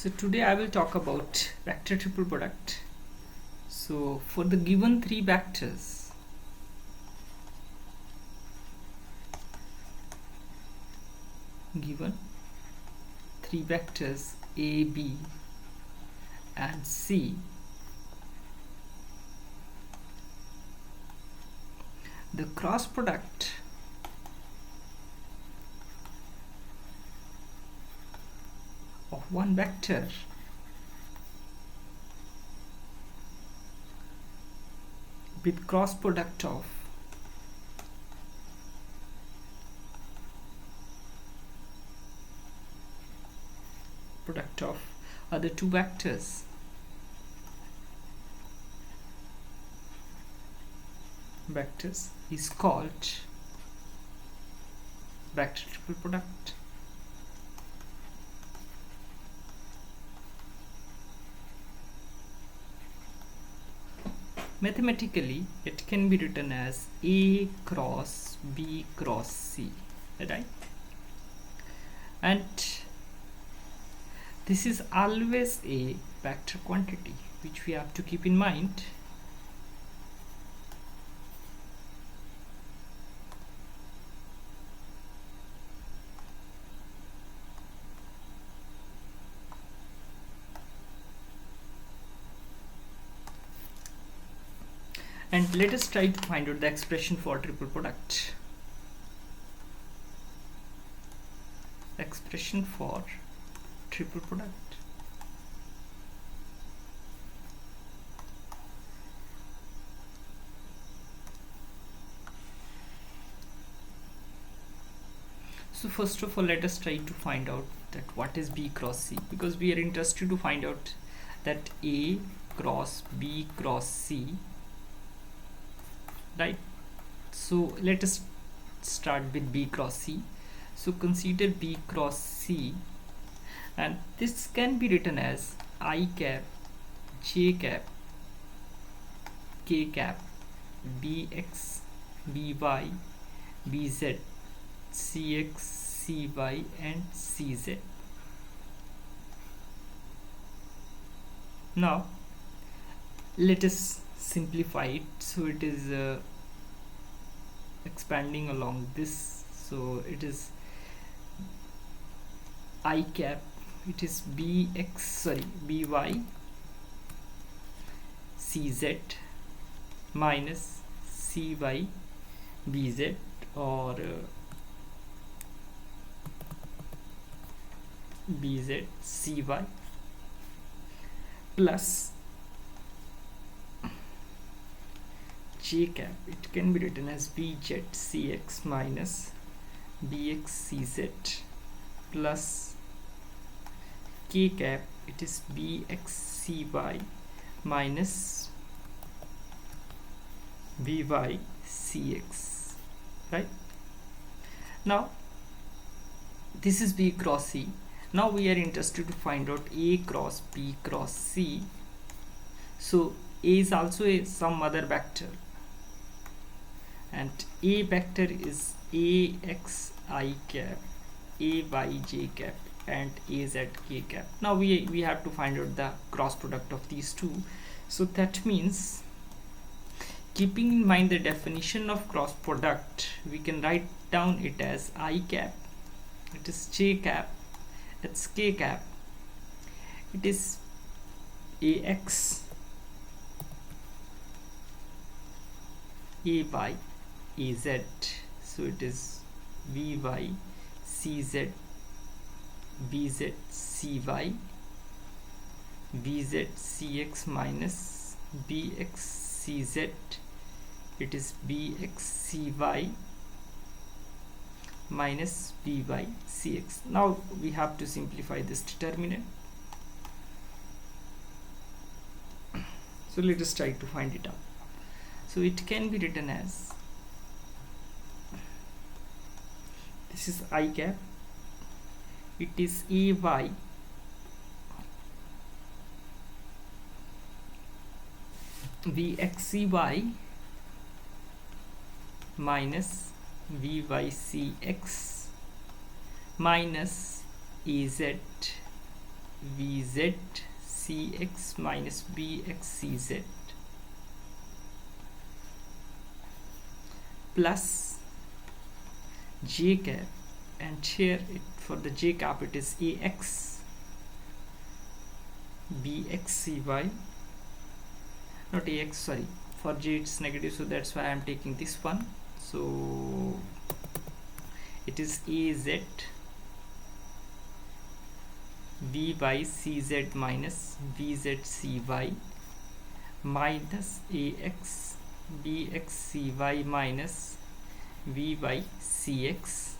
So today I will talk about vector triple product. So for the given three vectors, A, B and C, the cross product of one vector with cross product of other two vectors is called vector triple product. Mathematically, it can be written as A cross B cross C, right? And this is always a vector quantity which we have to keep in mind. And let us try to find out the expression for triple product. Expression for triple product. So first of all, let us try to find out that what is B cross C, because we are interested to find out that A cross B cross C, right? So let us start with B cross C. So consider B cross C, and this can be written as I cap, J cap, K cap, Bx, By, Bz, Cx, Cy and Cz. Now let us simplify it, so it is expanding along this. So it is I cap, it is By Cz minus Cy Bz, or Bz Cy, plus J cap, it can be written as Bz Cx minus Bx Cz, plus K cap, it is Bx Cy minus By Cx, right? Now this is B cross C. Now we are interested to find out A cross B cross C. So A is also some other vector, and A vector is Ax I cap, Ay j cap and Az k cap. Now we have to find out the cross product of these two. So that means, keeping in mind the definition of cross product, we can write down it as I cap, it is J cap, it's K cap, it is Ax, Ay, Az, so it is By Cz, Bz Cy, Bz Cx minus Bx Cz, it is Bx Cy minus By Cx. Now we have to simplify this determinant. So let us try to find it out. So it can be written as, this is I cap, it is Ay Vxy minus Vycx minus Az vz cx minus bx cz plus j cap, and here for the j cap it is ax bx cy, not ax, sorry, for j it's negative, so that's why I am taking this one. So it is az vy cz minus vz cy minus ax bx cy minus vy cx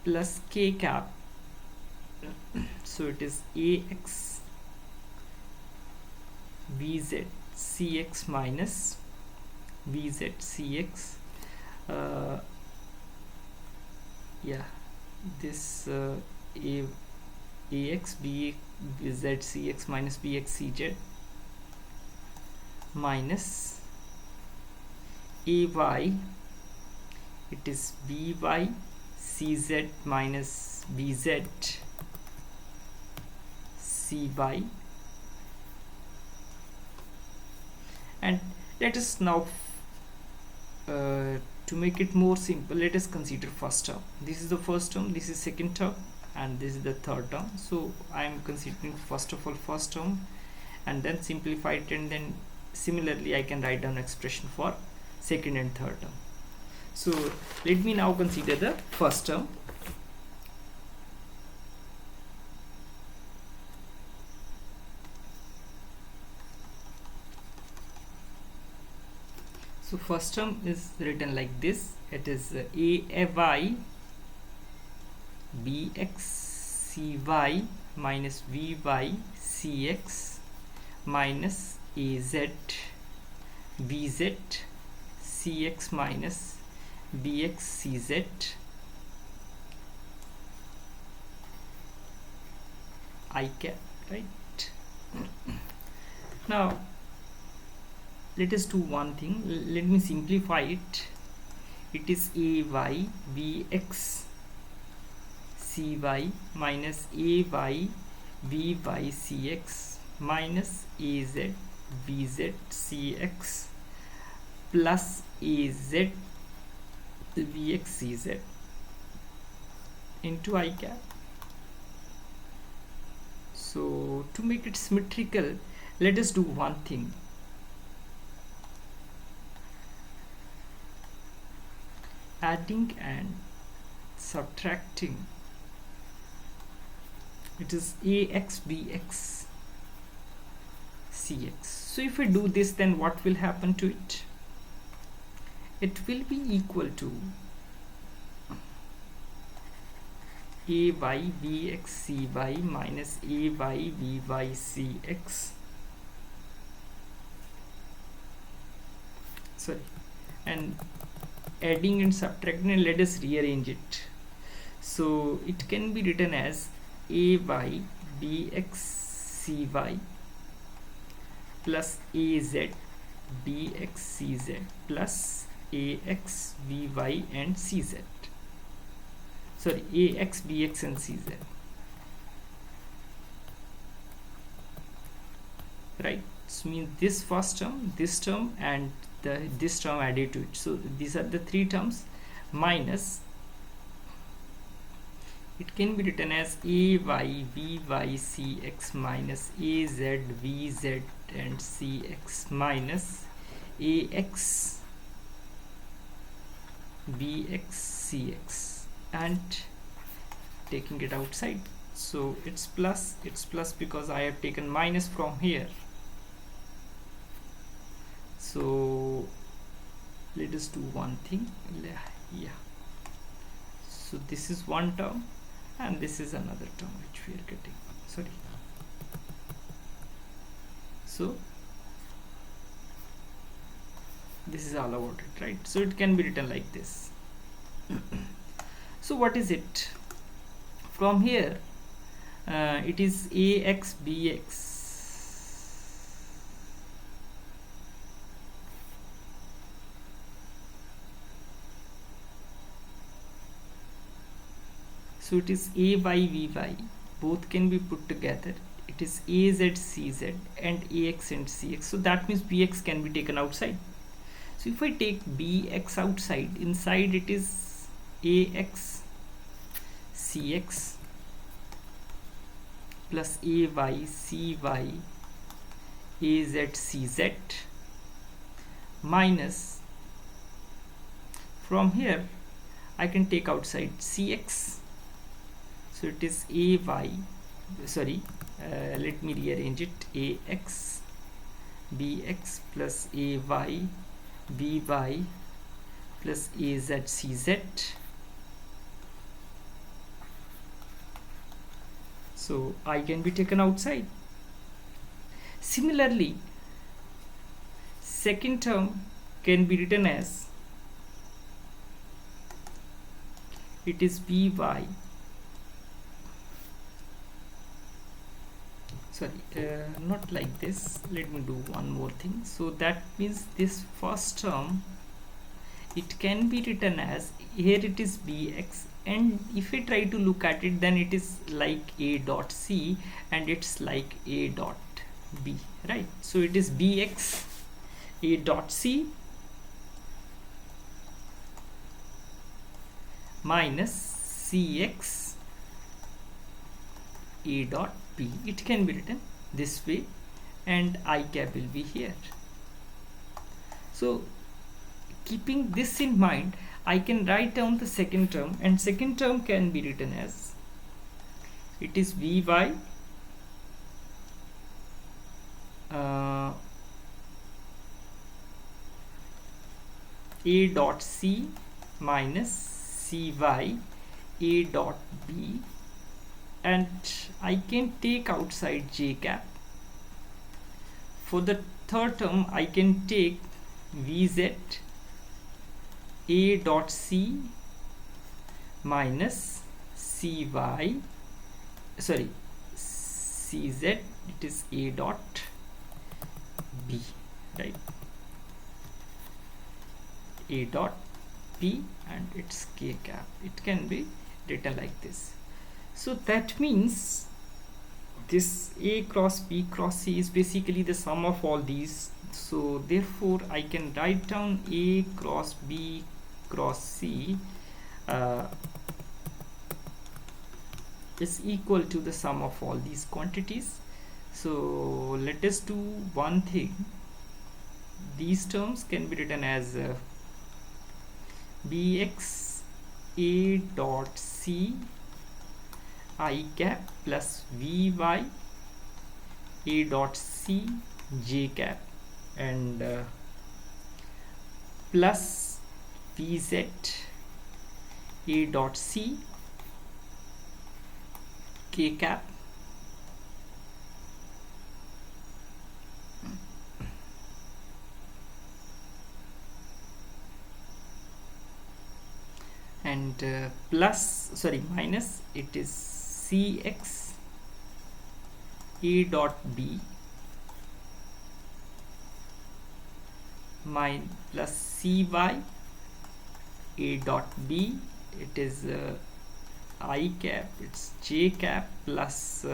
plus k cap, so it is ax vz cx minus vz cx, yeah, this ax b z cx minus bx cz minus ay, it is vy cz minus vz cy, and let us now to make it more simple, let us consider first term. This is the first term, this is second term, and this is the third term. So I am considering first of all first term and then simplify it, and then similarly I can write down expression for second and third term. So let me now consider the first term. So first term is written like this, it is ay bx cy minus vy cx minus az vz cx minus bx cz I cap, right? Now let us do one thing, let me simplify it. It is ay bx cy minus ay vy cx minus az vz cx plus az vx cz into I cap. So to make it symmetrical, let us do one thing. Adding and subtracting, it is ax bx cx. So if I do this, then what will happen to it? It will be equal to ay bx cy minus ay vy cx, sorry, and adding and subtracting, and let us rearrange it. So it can be written as ay bx cy plus az bx cz plus ax vy and cz, sorry, ax bx and cz, right? So means this first term, this term, and this term added to it. So these are the three terms minus, it can be written as ay vy cx minus az vz and cx minus ax bx cx, and taking it outside, so it's plus because I have taken minus from here. So let us do one thing, yeah, so this is one term and this is another term which we are getting, sorry. So this is all about it, right? So it can be written like this. So what is it? From here it is ax bx so it is ay vy both can be put together. It is AZ CZ and AX and CX, so that means BX can be taken outside. So if I take BX outside, inside it is AX CX plus AY CY AZ CZ minus, from here I can take outside CX, so it is AY, sorry, let me rearrange it, AX BX plus AY BY plus AZ CZ. So I can be taken outside. Similarly, second term can be written as, it is BY, sorry, not like this, let me do one more thing. So that means this first term, it can be written as, here it is BX, and if I try to look at it, then it is like A dot C and it's like A dot B, right? So it is BX A dot C minus CX A dot B. It can be written this way and I cap will be here. So keeping this in mind, I can write down the second term, and second term can be written as, it is VY A dot C minus CY A dot B, and I can take outside J cap. For the third term I can take VZ A dot C minus CY, sorry, CZ, it is A dot B, right? A dot B and its K cap. It can be written like this. So that means this A cross B cross C is basically the sum of all these. So therefore I can write down A cross B cross C is equal to the sum of all these quantities. So let us do one thing. These terms can be written as BX A dot C I cap plus VY A dot C J cap, and plus VZ A dot C K cap and minus, it is CX A dot B plus CY A dot B, it is I cap, it's J cap plus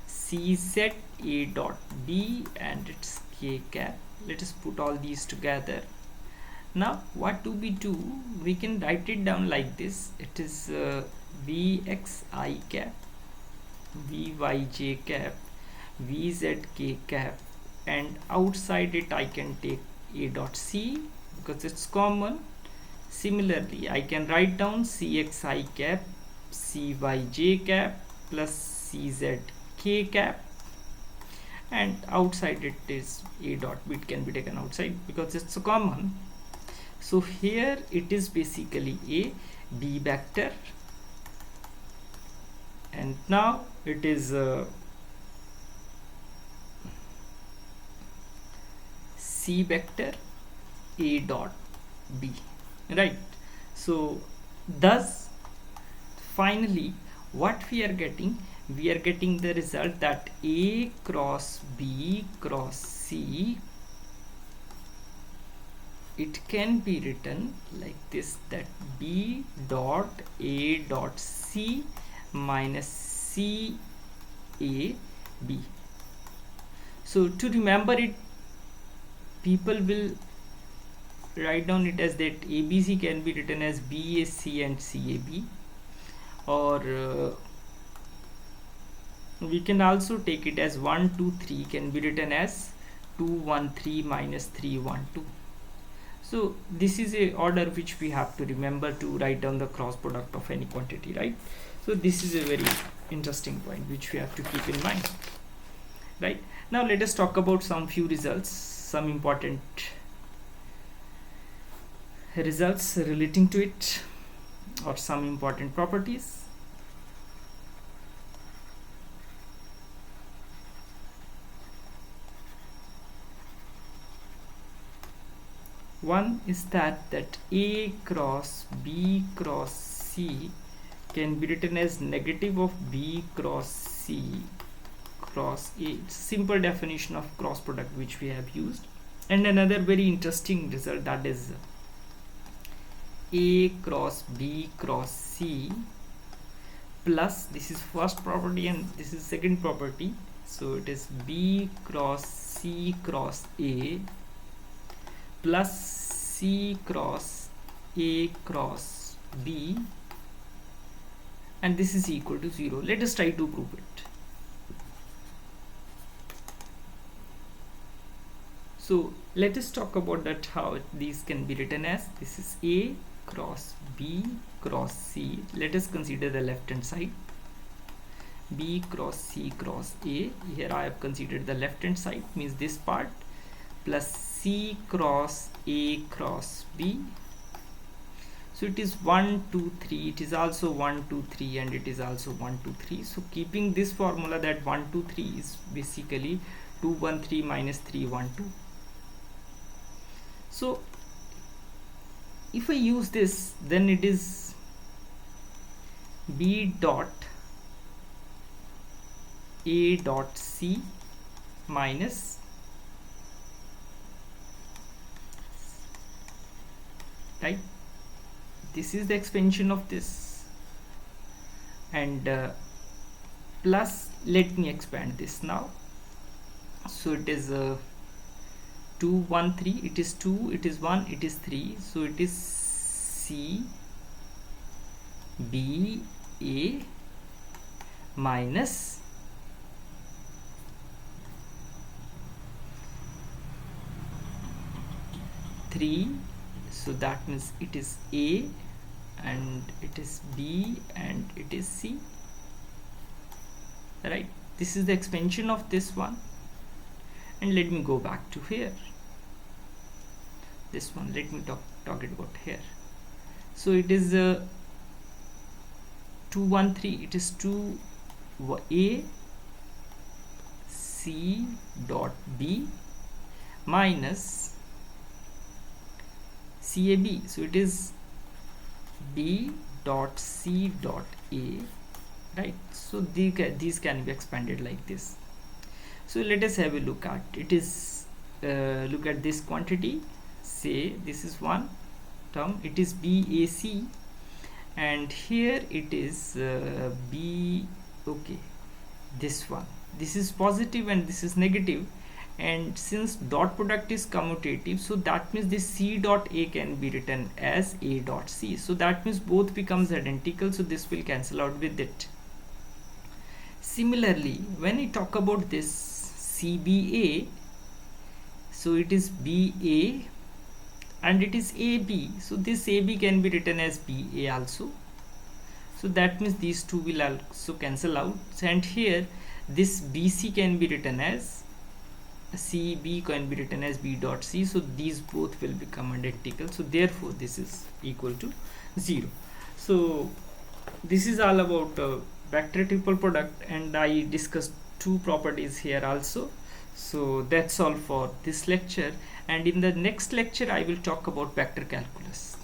CZ A dot B and it's K cap. Let us put all these together. Now what do? We can write it down like this. It is Vx I cap, Vy J cap, Vz K cap, and outside it I can take A dot C because it's common. Similarly, I can write down Cx I cap, Cy J cap plus Cz K cap, and outside it is A dot B. It can be taken outside because it's so common. So here it is basically a B vector, and now it is C vector A dot B, right? So thus finally what we are getting the result that A cross B cross C, it can be written like this, that B dot A dot C minus C A B. So to remember it, people will write down it as that ABC can be written as BAC and CAB, or we can also take it as 1 2 3 can be written as 2 1 3 minus 3 1 2. So this is a order which we have to remember to write down the cross product of any quantity, right? So this is a very interesting point which we have to keep in mind, right? Now let us talk about some few results, some important results relating to it, or some important properties. One is that A cross B cross C can be written as negative of B cross C cross A. It's simple definition of cross product which we have used. And another very interesting result, that is A cross B cross C plus, this is first property and this is second property, so it is B cross C cross A plus C cross A cross B, and this is equal to 0. Let us try to prove it. So let us talk about that, how these can be written as, this is A cross B cross C. Let us consider the left hand side, B cross C cross A. Here I have considered the left hand side, means this part, plus C cross A cross B. So it is 1 2 3, it is also 1 2 3, and it is also 1 2 3. So keeping this formula, that 1 2 3 is basically 2 1 3 minus 3 1 2. So if I use this, then it is B dot A dot C minus, right, this is the expansion of this, and plus, let me expand this now. So it is 2 1 3, it is 2, it is 1, it is 3, so it is C B A minus three. So that means it is A and it is B and it is C, right? This is the expansion of this one. And let me go back to here, this one, let me talk it about here. So it is 2 1 3, it is 2 A C dot B minus CAB. So it is B dot C dot A, right? So these can be expanded like this. So let us have a look at it. Is look at this quantity. Say this is one term, it is BAC, and here it is B. Okay, this one, this is positive and this is negative, and since dot product is commutative, so that means this C dot A can be written as A dot C. So that means both becomes identical, so this will cancel out with it. Similarly, when we talk about this CBA, so it is BA and it is AB, so this AB can be written as BA also. So that means these two will also cancel out, and here this BC can be written as CB, can be written as B dot C. So these both will become identical, so therefore this is equal to 0. So this is all about vector triple product, and I discussed two properties here also. So that's all for this lecture, and in the next lecture I will talk about vector calculus.